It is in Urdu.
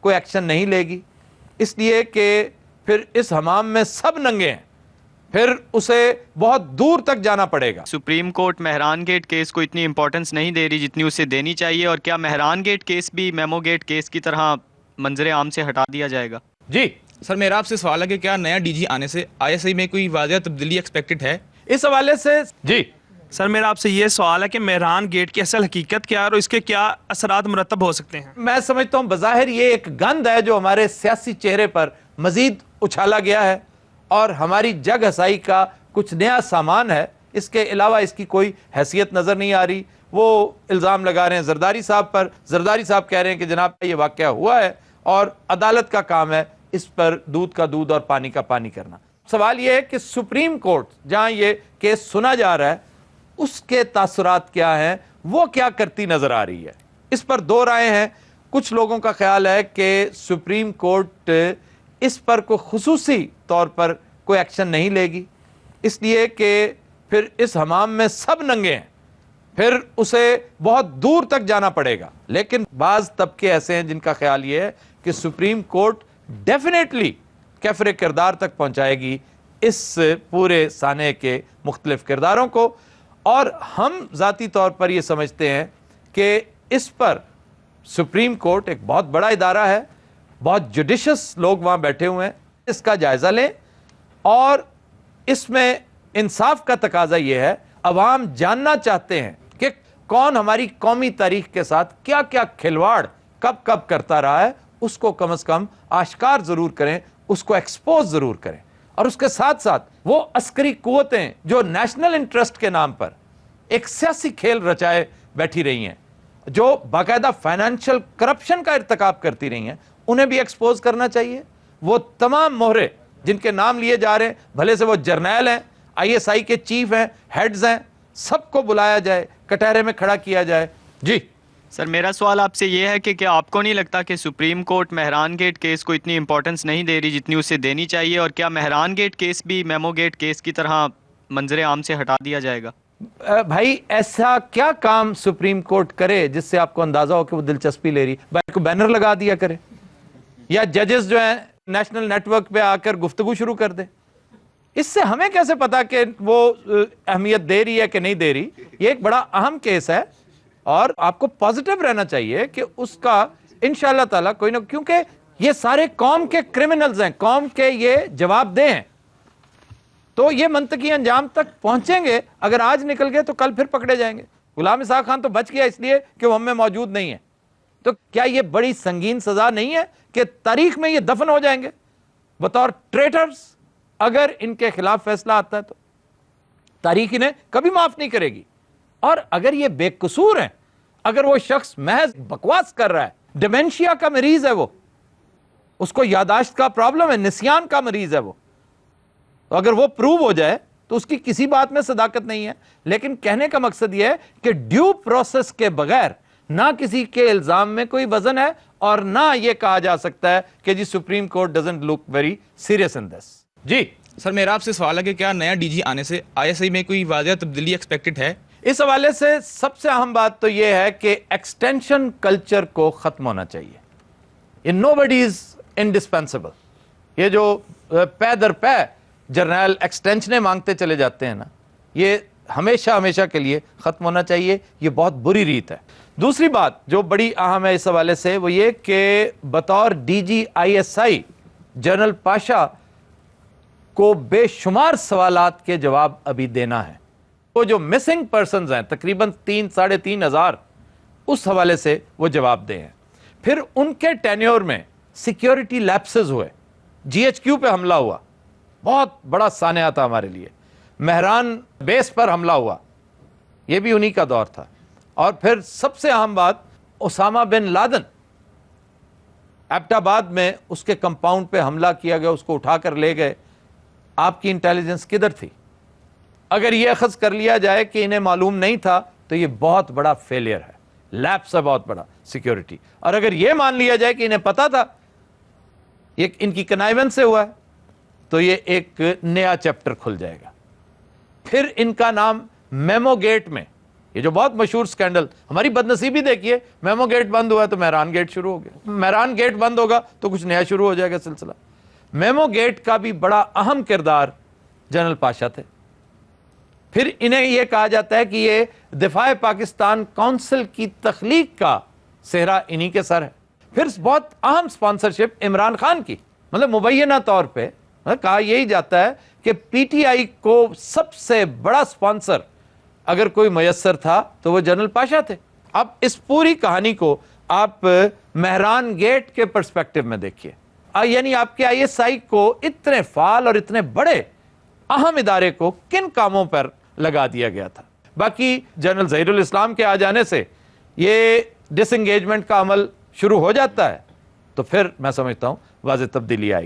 کوئی ایکشن نہیں لے گی، اس لیے کہ پھر اس حمام میں سب ننگے ہیں، پھر اسے بہت دور تک جانا پڑے گا۔ Supreme court Mehran gate case کو اتنی امپورٹنس نہیں دے رہی جتنی اسے دینی چاہیے، اور کیا مہران گیٹ کیس بھی میمو گیٹ کیس کی طرح منظر عام سے ہٹا دیا جائے گا؟ جی سر میرا آپ سے سوال ہے کہ کیا نیا ڈی جی آنے سے آئی ایس آئی میں کوئی واضح تبدیلی ایکسپیکٹڈ ہے؟ اس حوالے سے جی سر میرا آپ سے یہ سوال ہے کہ مہران گیٹ کی اصل حقیقت کیا ہے اور اس کے کیا اثرات مرتب ہو سکتے ہیں؟ میں سمجھتا ہوں بظاہر یہ ایک گند ہے جو ہمارے سیاسی چہرے پر مزید اچھالا گیا ہے اور ہماری جگ ہسائی کا کچھ نیا سامان ہے، اس کے علاوہ اس کی کوئی حیثیت نظر نہیں آ رہی۔ وہ الزام لگا رہے ہیں زرداری صاحب پر، زرداری صاحب کہہ رہے ہیں کہ جناب یہ واقعہ ہوا ہے اور عدالت کا کام ہے اس پر دودھ کا دودھ اور پانی کا پانی کرنا۔ سوال یہ ہے کہ سپریم کورٹ جہاں یہ کیس سنا جا رہا ہے اس کے تاثرات کیا ہیں، وہ کیا کرتی نظر آ رہی ہے؟ اس پر دو رائے ہیں۔ کچھ لوگوں کا خیال ہے کہ سپریم کورٹ اس پر کوئی خصوصی طور پر کوئی ایکشن نہیں لے گی، اس لیے کہ پھر اس حمام میں سب ننگے ہیں، پھر اسے بہت دور تک جانا پڑے گا۔ لیکن بعض طبقے ایسے ہیں جن کا خیال یہ ہے کہ سپریم کورٹ ڈیفینیٹلی کیفر کردار تک پہنچائے گی اس پورے سانحے کے مختلف کرداروں کو، اور ہم ذاتی طور پر یہ سمجھتے ہیں کہ اس پر سپریم کورٹ ایک بہت بڑا ادارہ ہے، بہت جوڈیشس لوگ وہاں بیٹھے ہوئے ہیں، اس کا جائزہ لیں، اور اس میں انصاف کا تقاضا یہ ہے، عوام جاننا چاہتے ہیں کہ کون ہماری قومی تاریخ کے ساتھ کیا کیا کھلواڑ کب کب کرتا رہا ہے، اس کو کم از کم آشکار ضرور کریں، اس کو ایکسپوز ضرور کریں، اور اس کے ساتھ ساتھ وہ عسکری قوتیں جو نیشنل انٹرسٹ کے نام پر ایک سیاسی کھیل رچائے بیٹھی رہی ہیں، جو باقاعدہ فائنینشیل کرپشن کا ارتکاب کرتی رہی ہیں، انہیں بھی ایکسپوز کرنا چاہیے۔ وہ تمام مہرے جن کے نام لیے جا رہے ہیں، بھلے سے وہ جرنیل ہیں، آئی ایس آئی کے چیف ہیں، ہیڈز ہیں، سب کو بلایا جائے، کٹہرے میں کھڑا کیا جائے۔ جی سر میرا سوال آپ سے یہ ہے کہ کیا آپ کو نہیں لگتا کہ supreme court Mehran gate case کو اتنی امپورٹنس نہیں دے رہی جتنی اسے دینی چاہیے، اور کیا مہران گیٹ کیس بھی میمو گیٹ کیس کی طرح منظر عام سے ہٹا دیا جائے گا؟ بھائی ایسا کیا کام سپریم کورٹ کرے جس سے آپ کو اندازہ ہو کہ وہ دلچسپی لے رہی؟ بھائی کو بینر لگا دیا کرے، یا ججز جو ہیں نیشنل نیٹ ورک پہ آ کر گفتگو شروع کر دے۔ اس سے ہمیں کیسے پتا کہ وہ اہمیت دے رہی ہے کہ نہیں دے رہی؟ یہ ایک بڑا اہم کیس ہے اور آپ کو پازیٹیو رہنا چاہیے کہ اس کا انشاءاللہ تعالیٰ کوئی نہ، کیونکہ یہ سارے قوم کے کرمنلز ہیں، قوم کے یہ جواب دہ ہیں، تو یہ منطقی انجام تک پہنچیں گے۔ اگر آج نکل گئے تو کل پھر پکڑے جائیں گے۔ غلام اسحاق خان تو بچ گیا اس لیے کہ وہ ہم میں موجود نہیں ہے، تو کیا یہ بڑی سنگین سزا نہیں ہے کہ تاریخ میں یہ دفن ہو جائیں گے بطور ٹریٹرز؟ اگر ان کے خلاف فیصلہ آتا ہے تو تاریخ انہیں کبھی معاف نہیں کرے گی، اور اگر یہ بے قصور ہیں، اگر وہ شخص محض بکواس کر رہا ہے، ڈیمنشیا کا مریض ہے، وہ اس کو یاداشت کا پرابلم ہے، نسیان کا مریض ہے وہ، تو اگر وہ پروو ہو جائے تو اس کی کسی بات میں صداقت نہیں ہے۔ لیکن کہنے کا مقصد یہ ہے کہ ڈیو پروسیس کے بغیر نہ کسی کے الزام میں کوئی وزن ہے، اور نہ یہ کہا جا سکتا ہے کہ جی supreme court doesn't look very serious in this. جی سر میرا آپ سے سوال ہے کہ کیا نیا ڈی جی آنے سے آئی ایس آئی میں کوئی واضح تبدیلی ایکسپیکٹڈ ہے؟ اس حوالے سے سب سے اہم بات تو یہ ہے کہ ایکسٹینشن کلچر کو ختم ہونا چاہیے۔ یہ نو بڈی از انڈسپینسیبل، یہ جو پے در پے جرنیل ایکسٹینشنیں مانگتے چلے جاتے ہیں نا، یہ ہمیشہ ہمیشہ کے لیے ختم ہونا چاہیے۔ یہ بہت بری ریت ہے۔ دوسری بات جو بڑی اہم ہے اس حوالے سے وہ یہ کہ بطور D G I S I general Pasha کو بے شمار سوالات کے جواب ابھی دینا ہے۔ وہ جو مسنگ پرسنز ہیں تقریباً 3-3.5 ہزار، اس حوالے سے وہ جواب دے ہیں۔ پھر ان کے ٹینیور میں سیکیورٹی لیپسز ہوئے، جی ایچ کیو پہ حملہ ہوا، بہت بڑا سانحہ تھا ہمارے لیے، مہران بیس پر حملہ ہوا، یہ بھی انہی کا دور تھا، اور پھر سب سے اہم بات اسامہ بن لادن، ایبٹ آباد میں اس کے کمپاؤنڈ پہ حملہ کیا گیا، اس کو اٹھا کر لے گئے۔ آپ کی انٹیلیجنس کدھر تھی؟ اگر یہ اخذ کر لیا جائے کہ انہیں معلوم نہیں تھا تو یہ بہت بڑا فیلئر ہے، لیپس ہے بہت بڑا سیکیورٹی۔ اور اگر یہ مان لیا جائے کہ انہیں پتا تھا، یہ ان کی کنائیونس سے ہوا ہے، تو یہ ایک نیا چیپٹر کھل جائے گا۔ پھر ان کا نام میمو گیٹ میں یہ جو بہت مشہور سکینڈل، ہماری بدنصیبی دیکھیے، میمو گیٹ بند ہوا ہے تو مہران گیٹ شروع ہو گیا، مہران گیٹ بند ہوگا تو کچھ نیا شروع ہو جائے گا سلسلہ۔ میمو گیٹ کا بھی بڑا اہم کردار جنرل پاشا تھے۔ پھر انہیں یہ کہا جاتا ہے کہ یہ دفاع پاکستان کونسل کی تخلیق کا صحرا انہی کے سر ہے۔ پھر بہت اہم سپانسرشپ عمران خان کی، مطلب مبینہ طور پہ کہا یہی جاتا ہے کہ پی ٹی آئی کو سب سے بڑا سپانسر اگر کوئی میسر تھا تو وہ جنرل پاشا تھے۔ اب اس پوری کہانی کو آپ مہران گیٹ کے پرسپیکٹو میں دیکھیے، یعنی آپ کے آئی ایس آئی کو اتنے فعال اور اتنے بڑے اہم ادارے کو کن کاموں پر لگا دیا گیا تھا۔ باقی جنرل ظہیر الاسلام کے آ جانے سے یہ ڈس انگیجمنٹ کا عمل شروع ہو جاتا ہے تو پھر میں سمجھتا ہوں واضح تبدیلی آئے گی۔